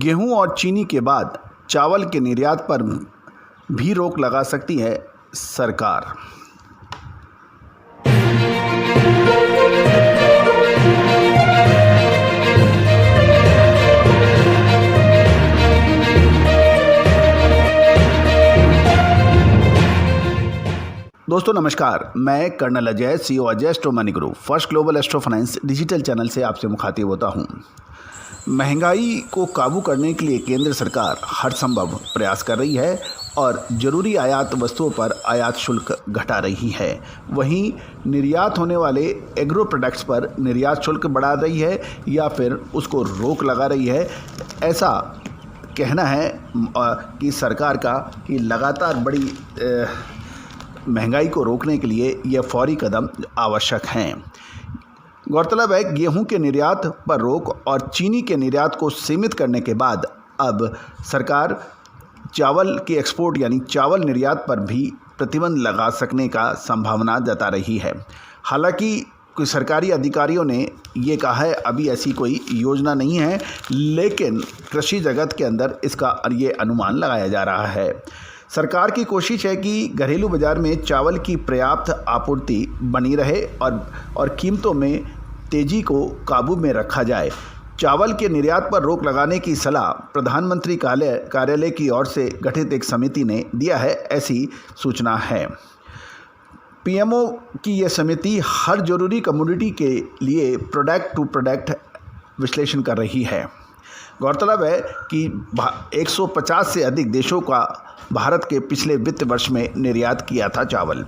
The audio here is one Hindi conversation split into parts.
गेहूं और चीनी के बाद चावल के निर्यात पर भी रोक लगा सकती है सरकार। दोस्तों नमस्कार, मैं colonel Ajay, CEO Ajay astro money group first global astro finance digital channel से आपसे मुखातिब होता हूं। महंगाई को काबू करने के लिए केंद्र सरकार हर संभव प्रयास कर रही है और ज़रूरी आयात वस्तुओं पर आयात शुल्क घटा रही है। वहीं निर्यात होने वाले एग्रो प्रोडक्ट्स पर निर्यात शुल्क बढ़ा रही है या फिर उसको रोक लगा रही है। ऐसा कहना है कि सरकार का कि लगातार बड़ी महंगाई को रोकने के लिए यह फौरी कदम आवश्यक हैं। गौरतलब है गेहूं के निर्यात पर रोक और चीनी के निर्यात को सीमित करने के बाद अब सरकार चावल के एक्सपोर्ट यानी चावल निर्यात पर भी प्रतिबंध लगा सकने का संभावना जता रही है। हालांकि कुछ सरकारी अधिकारियों ने ये कहा है अभी ऐसी कोई योजना नहीं है, लेकिन कृषि जगत के अंदर इसका ये अनुमान लगाया जा रहा है। सरकार की कोशिश है कि घरेलू बाजार में चावल की पर्याप्त आपूर्ति बनी रहे और कीमतों में तेजी को काबू में रखा जाए। चावल के निर्यात पर रोक लगाने की सलाह प्रधानमंत्री कार्यालय की ओर से गठित एक समिति ने दिया है, ऐसी सूचना है। पीएमओ की यह समिति हर जरूरी कमोडिटी के लिए प्रोडक्ट टू प्रोडक्ट विश्लेषण कर रही है। गौरतलब है कि 150 से अधिक देशों का भारत के पिछले वित्त वर्ष में निर्यात किया था चावल।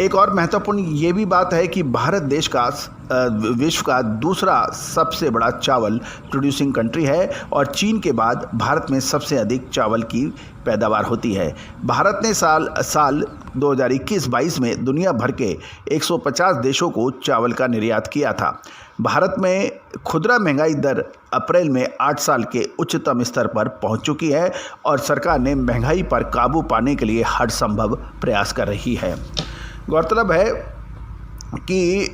एक और महत्वपूर्ण ये भी बात है कि भारत देश का विश्व का दूसरा सबसे बड़ा चावल प्रोड्यूसिंग कंट्री है और चीन के बाद भारत में सबसे अधिक चावल की पैदावार होती है। भारत ने साल 2021-22 में दुनिया भर के 150 देशों को चावल का निर्यात किया था। भारत में खुदरा महंगाई दर अप्रैल में 8 साल के उच्चतम स्तर पर पहुंच चुकी है और सरकार ने महंगाई पर काबू पाने के लिए हर संभव प्रयास कर रही है। गौरतलब है कि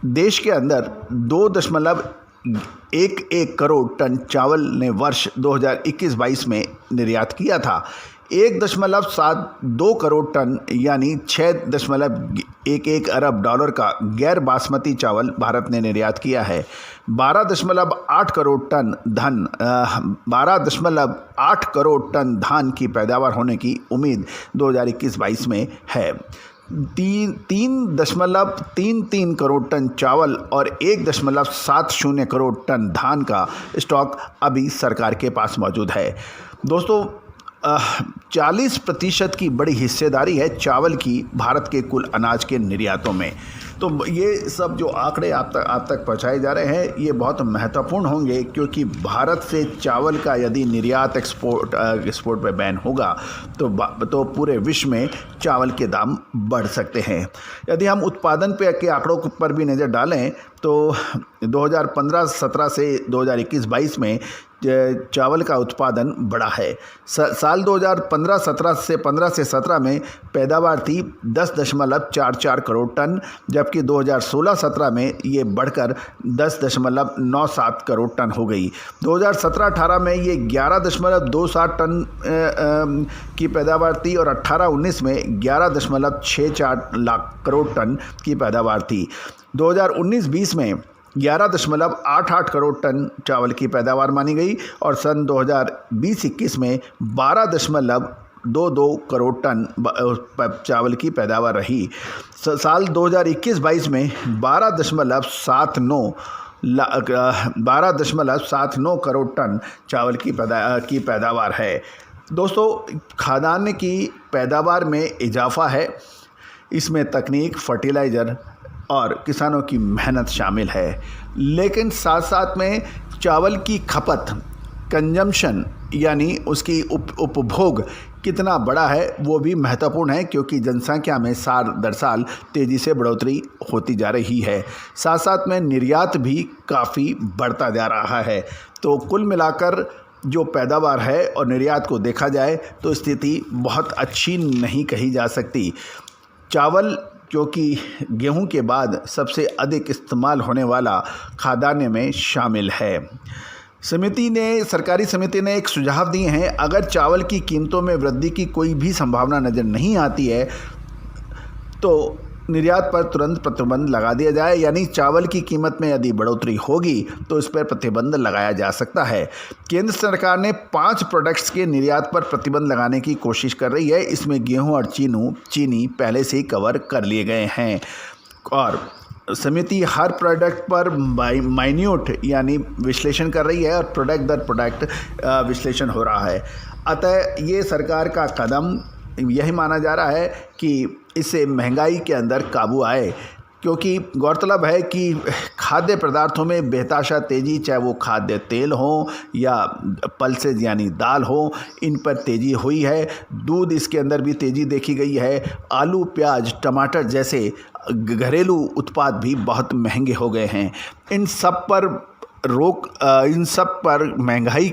देश के अंदर 2.11 करोड़ टन चावल ने वर्ष 2021-22 में निर्यात किया था। 1.72 करोड़ टन यानी 6.11 अरब डॉलर का गैर बासमती चावल भारत ने निर्यात किया है। 12.8 करोड़ टन धान की पैदावार होने की उम्मीद 2021-22 में है। 3.33 करोड़ टन चावल और 1.70 करोड़ टन धान का स्टॉक अभी सरकार के पास मौजूद है। दोस्तों 40% की बड़ी हिस्सेदारी है चावल की भारत के कुल अनाज के निर्यातों में। तो ये सब जो आंकड़े आप तक पहुंचाए जा रहे हैं ये बहुत महत्वपूर्ण होंगे, क्योंकि भारत से चावल का यदि निर्यात एक्सपोर्ट पे बैन होगा तो पूरे विश्व में चावल के दाम बढ़ सकते हैं। यदि हम उत्पादन के आंकड़ों पर भी नज़र डालें तो 2015-17 से 2021-22 में चावल का उत्पादन बढ़ा है। साल 2015-17 से 15 से 17 में पैदावार थी 10.44 करोड़ टन, जबकि 2016-17 में ये बढ़कर 10.97 करोड़ टन हो गई। 2017-18 में ये 11.27 टन की पैदावार थी और 18-19 में 11.64 लाख करोड़ टन की पैदावार थी। 2019-20 में 11.88 करोड़ टन चावल की पैदावार मानी गई और सन 2020-21 में 12.22 करोड़ टन चावल की पैदावार रही। साल 2021-22 में 12.79 करोड़ टन चावल की पैदावार है। दोस्तों खाद्यान्न की पैदावार में इजाफा है, इसमें तकनीक, फर्टिलाइज़र और किसानों की मेहनत शामिल है, लेकिन साथ साथ में चावल की खपत, कंजम्पशन यानी उसकी उपभोग कितना बड़ा है वो भी महत्वपूर्ण है, क्योंकि जनसंख्या में साल दर साल तेज़ी से बढ़ोतरी होती जा रही है। साथ साथ में निर्यात भी काफ़ी बढ़ता जा रहा है। तो कुल मिलाकर जो पैदावार है और निर्यात को देखा जाए तो स्थिति बहुत अच्छी नहीं कही जा सकती। चावल जो कि गेहूं के बाद सबसे अधिक इस्तेमाल होने वाला खाद्यान्न में शामिल है। सरकारी समिति ने एक सुझाव दिए हैं, अगर चावल की कीमतों में वृद्धि की कोई भी संभावना नज़र नहीं आती है तो निर्यात पर तुरंत प्रतिबंध लगा दिया जाए, यानी चावल की कीमत में यदि बढ़ोतरी होगी तो इस पर प्रतिबंध लगाया जा सकता है। केंद्र सरकार ने 5 प्रोडक्ट्स के निर्यात पर प्रतिबंध लगाने की कोशिश कर रही है। इसमें गेहूं और चीनी पहले से ही कवर कर लिए गए हैं और समिति हर प्रोडक्ट पर माइन्यूट यानी विश्लेषण कर रही है और प्रोडक्ट दर प्रोडक्ट विश्लेषण हो रहा है। अतः ये सरकार का कदम यही माना जा रहा है कि इससे महंगाई के अंदर काबू आए, क्योंकि गौरतलब है कि खाद्य पदार्थों में बेतहाशा तेज़ी, चाहे वो खाद्य तेल हो या पल्सेज यानी दाल हो, इन पर तेज़ी हुई है। दूध इसके अंदर भी तेज़ी देखी गई है। आलू, प्याज, टमाटर जैसे घरेलू उत्पाद भी बहुत महंगे हो गए हैं। इन सब पर महंगाई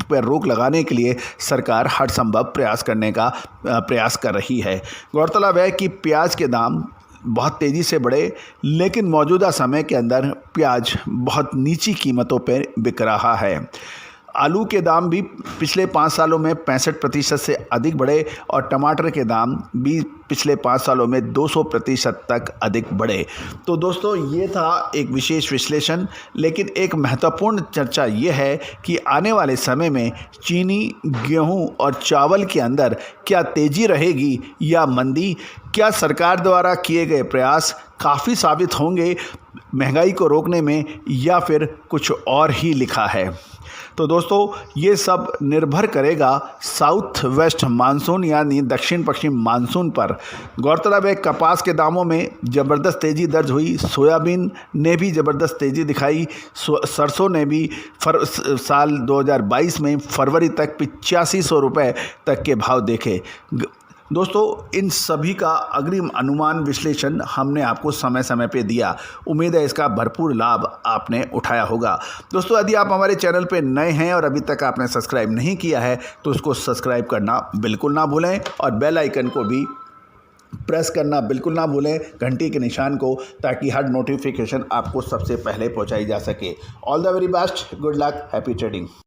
पर रोक लगाने के लिए सरकार हर संभव प्रयास करने का प्रयास कर रही है। गौरतलब है कि प्याज के दाम बहुत तेज़ी से बढ़े, लेकिन मौजूदा समय के अंदर प्याज बहुत नीची कीमतों पर बिक रहा है। आलू के दाम भी पिछले 5 सालों में 65% से अधिक बढ़े और टमाटर के दाम भी पिछले 5 सालों में 200% तक अधिक बढ़े। तो दोस्तों, ये था एक विशेष विश्लेषण, लेकिन एक महत्वपूर्ण चर्चा ये है कि आने वाले समय में चीनी, गेहूं और चावल के अंदर क्या तेज़ी रहेगी या मंदी? क्या सरकार द्वारा किए गए प्रयास काफ़ी साबित होंगे महंगाई को रोकने में, या फिर कुछ और ही लिखा है? तो दोस्तों, ये सब निर्भर करेगा साउथ वेस्ट मानसून यानी दक्षिण पश्चिम मानसून पर। गौरतलब है कपास के दामों में ज़बरदस्त तेज़ी दर्ज हुई, सोयाबीन ने भी ज़बरदस्त तेज़ी दिखाई, सरसों ने भी साल 2022 में फरवरी तक 8500 रुपये तक के भाव देखे। दोस्तों, इन सभी का अग्रिम अनुमान विश्लेषण हमने आपको समय समय पे दिया। उम्मीद है इसका भरपूर लाभ आपने उठाया होगा। दोस्तों, यदि आप हमारे चैनल पे नए हैं और अभी तक आपने सब्सक्राइब नहीं किया है तो उसको सब्सक्राइब करना बिल्कुल ना भूलें और बेल आइकन को भी प्रेस करना बिल्कुल ना भूलें, घंटी के निशान को, ताकि हर नोटिफिकेशन आपको सबसे पहले पहुँचाई जा सके। All the very best, good luck, happy trading.